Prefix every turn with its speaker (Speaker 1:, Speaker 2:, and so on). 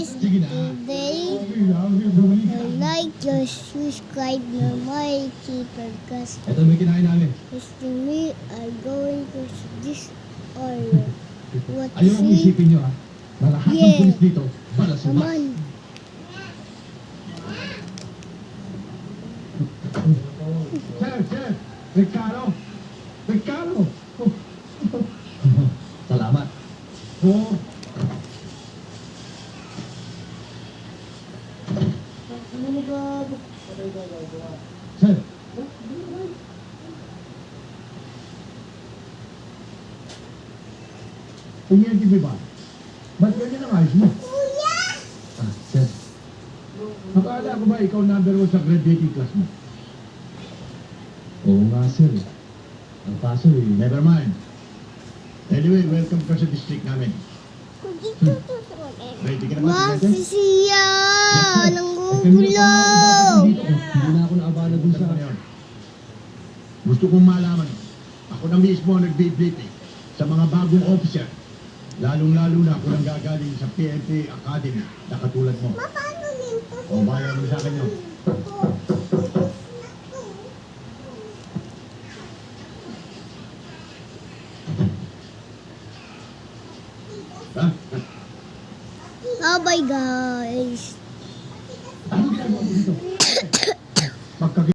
Speaker 1: guys, today like, just subscribe na my keeper because
Speaker 2: Ito may kinain namin.
Speaker 1: me are going to this oil. What
Speaker 2: Ayaw kong
Speaker 1: is it?
Speaker 2: isipin nyo ha. Na lahat ng
Speaker 1: Yeah.
Speaker 2: pulis dito,
Speaker 1: Come
Speaker 2: balasubas.
Speaker 1: on.
Speaker 2: Sir, Ricardo. Oh. Salamat. Oh. Sir. Tingnan TV ba? Ba't ganyan ang ayos mo?
Speaker 1: Kuya!
Speaker 2: Sir. Akala ko ba ikaw number 1 sa graduating class mo? Oo nga, sir. Ang kaso never mind. Anyway, welcome ka sa district namin. Ready ka na ba?
Speaker 1: Ma,
Speaker 2: Presidente?
Speaker 1: si Sia!
Speaker 2: Yes, sir.
Speaker 1: Nanggugulo!
Speaker 2: Hindi na ako naabala dun sa ngayon. Gusto kong malaman, ako na mismo ang nagbe-briefing sa mga bagong officer. Lalong-lalo na ako nang gagaling sa PNP Academy na katulad mo.
Speaker 1: Ma, paano nito?
Speaker 2: O bayan mo sa akin yun. Ha?
Speaker 1: Oh bye guys!
Speaker 2: Ano ginagawa mo dito?